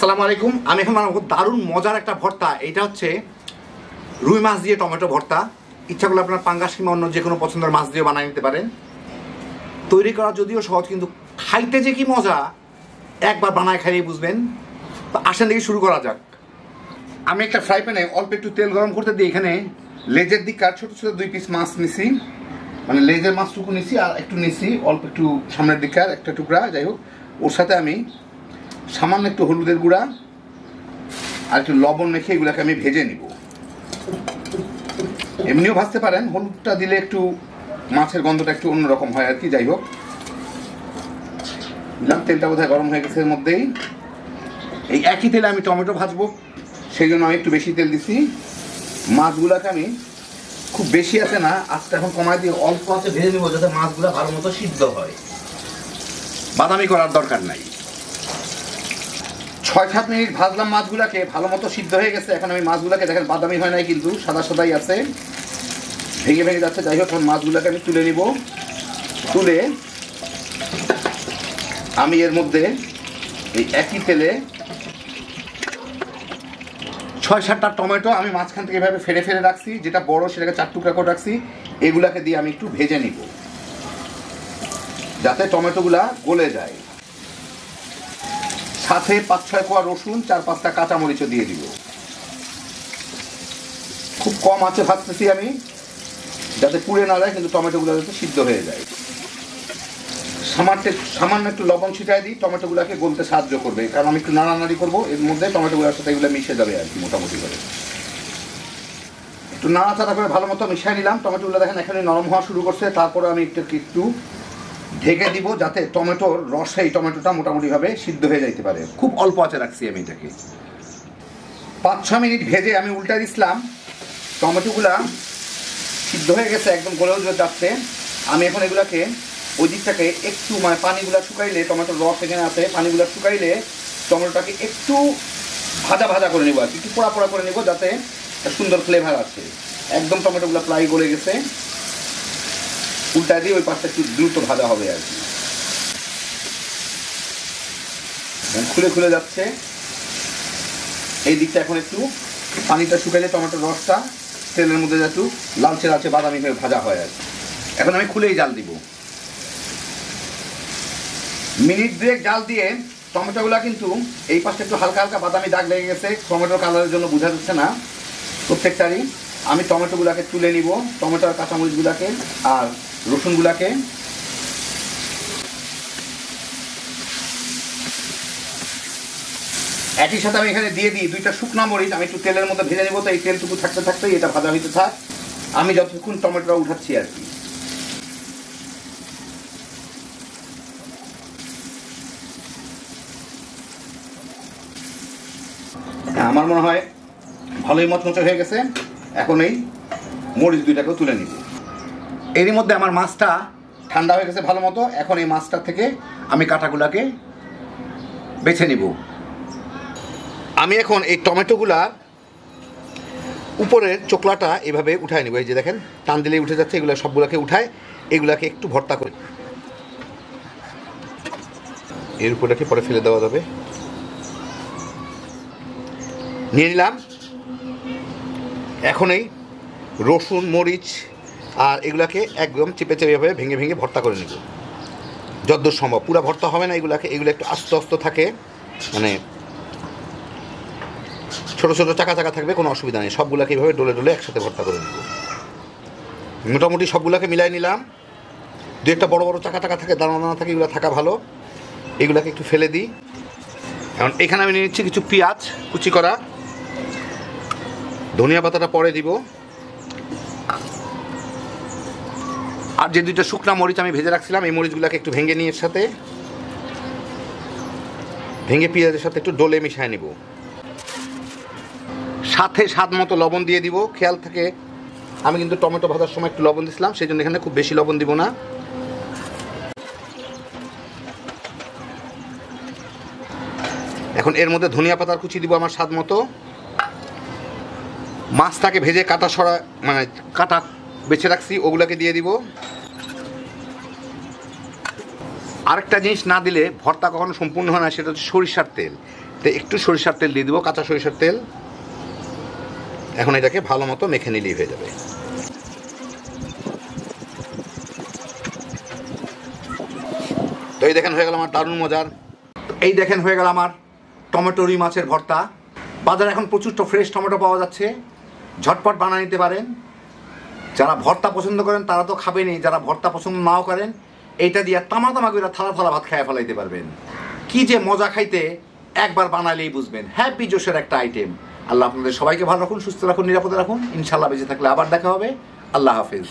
আসসালামু আলাইকুম। আমি এখন বানাবো দারুণ মজার একটা ভর্তা। এটা হচ্ছে রুই মাছ দিয়ে টমেটো ভর্তা। ইচ্ছা করলে আপনার পাঙ্গাস কিংবা অন্য যে কোনো পছন্দের মাছ দিয়ে বানিয়ে নিতে পারেন। তৈরি করা যদিও সহজ, কিন্তু খাইতে যে কি মজা একবার বানায় খাইয়ে বুঝবেন। তো আসেন দেখি শুরু করা যাক। আমি একটা ফ্রাই প্যানে অল্প একটু তেল গরম করতে দিই। এখানে লেজের দিককার ছোটো ছোটো 2 পিস মাছ নিছি, মানে লেজের মাছটুকু নিছি আর একটু নিছি অল্প একটু সামনের দিককার একটা টুকরা। যাই হোক, ওর সাথে আমি সামান্য একটু হলুদের গুঁড়া আর একটু লবণ মেখে এগুলোকে আমি ভেজে নিব। এমনিও ভাজতে পারেন, হলুদটা দিলে একটু মাছের গন্ধটা একটু অন্যরকম হয় আর কি। যাই হোক, দিলাম। তেলটা বোধহয় গরম হয়ে গেছে। এর মধ্যেই এই একই তেলে আমি টমেটো ভাজবো, সেই জন্য আমি একটু বেশি তেল দিছি। মাছগুলোকে আমি খুব বেশি আছে না, আজকে এখন কমায় দিয়ে অল্প আছে ভেজে নেবো, যাতে মাছগুলো ভালো মতো সিদ্ধ হয়। বাদামি করার দরকার নাই। 6-7 মিনিট ভাজলাম মাছগুলাকে, ভালো মতো সিদ্ধ হয়ে গেছে। এখন আমি মাছগুলাকে দেখেন বাদামি হয় নাই, কিন্তু সাদা সাদাই আছে, ভেঙে ভেঙে যাচ্ছে। যাই হোক, এখন মাছগুলাকে আমি তুলে নিব। তুলে আমি এর মধ্যে এই একই তেলে 6-7টা টমেটো আমি মাঝখান থেকে এভাবে ফেলে ফেলে রাখছি, যেটা বড় সেটাকে 4 টুকরা করে রাখছি। এগুলাকে দিয়ে আমি একটু ভেজে নিব, যাতে টমেটোগুলা গলে যায়। সাথে 5-6 কোয়া রসুন, 4-5টা কাঁচামরিচও দিয়ে দিব। খুব কম আঁচে ভাজতেছি আমি, যাতে পুড়ে না যায়, কিন্তু টমেটোগুলো যাতে সিদ্ধ হয়ে যায়। সামান্য একটু লবণ ছিটাই দিই, টমেটোগুলোকে গলতে সাহায্য করবে, কারণ আমি একটু নাড়ানাড়ি করবো। এর মধ্যে টমেটোগুলোর সাথে এগুলো মিশে যাবে আর কি, মোটামুটি করে একটু নাড়াচাড়া করে ভালো মতো মিশিয়ে নিলাম। টমেটোগুলো দেখেন এখানে নরম হওয়া শুরু করছে। তারপরে আমি একটু ঢেকে দিব, যাতে টমেটোর রসে এই টমেটোটা মোটামুটিভাবে সিদ্ধ হয়ে যাইতে পারে। খুব অল্প আঁচে রাখছি আমি এটাকে। 5-6 মিনিট ভেজে আমি উল্টা দিছিলাম। টমেটোগুলা সিদ্ধ হয়ে গেছে, একদম গলেও যাচ্ছে। আমি এখন এগুলাকে ওই দিকটাকে একটু, মানে পানিগুলো শুকাইলে, টমেটোর রস এখানে আছে, পানিগুলো শুকাইলে টমেটোটাকে একটু ভাজা ভাজা করে নেবো আর কি, একটু পোড়া পোড়া করে নেবো, যাতে সুন্দর ফ্লেভার আছে। একদম টমেটোগুলো প্রায় গলে গেছে। উল্টা দিয়ে ওই পাশটা একটু দ্রুত ভাজা হবে আর কি। খুলে খুলে যাচ্ছে এই দিকটা। এখন একটু পানিটা শুকাইলে টমেটোর রসটা তেলের মধ্যে একটু লালচে লালচে বাদামি হয়ে ভাজা হয় আর কি। এখন আমি খুলেই জাল দিব। মিনিট 2 জাল দিয়ে টমেটোগুলো কিন্তু এই পাশটা একটু হালকা হালকা বাদামি দাগ লেগে গেছে, টমেটোর কালারের জন্য বোঝা যাচ্ছে না প্রত্যেকটারই। আমি টমেটোগুলোকে তুলে নিব, টমেটো আর কাঁচামরিচগুলোকে আর রসুনগুলোকে। একই সাথে আমি এখানে দিয়ে দিই 2টা শুকনা মরিচ। আমি একটু তেলের মধ্যে ভেজে নেবো, তো এই তেলটুকু থাকতে থাকতেই এটা ভাজা হইতে থাক, আমি যতক্ষণ টমেটোটা উঠাচ্ছি আর কি। আমার মনে হয় ভালোই মচমচে হয়ে গেছে। এখন এই মরিচ 2টাকেও তুলে নিব। এরই মধ্যে আমার মাছটা ঠান্ডা হয়ে গেছে ভালো মতো। এখন এই মাছটা থেকে আমি কাঁটাগুলাকে বেছে নিব। আমি এখন এই টমেটোগুলা উপরের চোকলাটা এভাবে উঠায় নিব। এই যে দেখেন, টান দিলেই উঠে যাচ্ছে। এগুলো সবগুলোকে উঠায়, এগুলাকে একটু ভর্তা করি। এর উপরটাকে পরে ফেলে দেওয়া যাবে। নিয়ে নিলাম। এখন এই রসুন, মরিচ আর এগুলাকে একদম চেপে চেপে এভাবে ভেঙে ভেঙে ভর্তা করে নেব যতদূর সম্ভব। পুরো ভর্তা হবে না, এগুলো একটু আস্তে আস্তে থাকে, মানে ছোটো ছোটো চাকা চাকা থাকবে, কোনো অসুবিধা নেই। সবগুলোকে এইভাবে ডলে ডলে একসাথে ভর্তা করে নেব। মোটামুটি সবগুলোকে মিলাই নিলাম। 2-একটা বড় বড় চাকা চাকা থাকে, দানা দানা থাকে, এগুলো থাকা ভালো। এগুলোকে একটু ফেলে দিই। এখন এখানে আমি নিয়ে নিচ্ছি কিছু পেঁয়াজ কুচি করা, ধনিয়া পাতাটা পরে দিব, আর যে 2টা শুকনা মরিচ আমি ভেজে রাখছিলাম, এই মরিচগুলোকে একটু ভেঙে নিয়ে এর সাথে ভেঙে পেঁয়াজের সাথে একটু ডলে মিশিয়ে নিব। সাথে স্বাদ মতো লবণ দিয়ে দিব। খেয়াল থাকে, আমি কিন্তু টমেটো ভাজার সময় একটু লবণ দিয়েছিলাম, সেই জন্য এখানে খুব বেশি লবণ দিব না। এখন এর মধ্যে ধনিয়া পাতার কুচি দিব আমার স্বাদ মতো। মাছটাকে ভেজে কাটা সরা, মানে কাটা বেছে রাখছি, ওগুলোকে দিয়ে দিব। আরেকটা জিনিস না দিলে ভর্তা কখনো সম্পূর্ণ হয় না, সেটা হচ্ছে সরিষার তেল। তো একটু সরিষার তেল দিয়ে দিব, কাঁচা সরিষার তেল। এখন এটাকে ভালো মতো মেখে নিলেই হয়ে যাবে। তো এই দেখেন হয়ে গেল আমার দারুণ মজার, এই দেখেন হয়ে গেল আমার টমেটো রুই মাছের ভর্তা। বাজারে এখন প্রচুর ফ্রেশ টমেটো পাওয়া যাচ্ছে, ঝটপট বানিয়ে নিতে পারেন। যারা ভর্তা পছন্দ করেন তারা তো খাবেনই, যারা ভর্তা পছন্দ নাও করেন এইটা দিয়ে তামা করে থালা থালা ভাত খেয়ে ফেলাইতে পারবেন। কি যে মজা খাইতে, একবার বানালেই বুঝবেন। হ্যাপি জোশের একটা আইটেম। আল্লাহ আপনাদের সবাইকে ভালো রাখুন, সুস্থ রাখুন, নিরাপদে রাখুন। ইনশাল্লাহ বেঁচে থাকলে আবার দেখা হবে। আল্লাহ হাফেজ।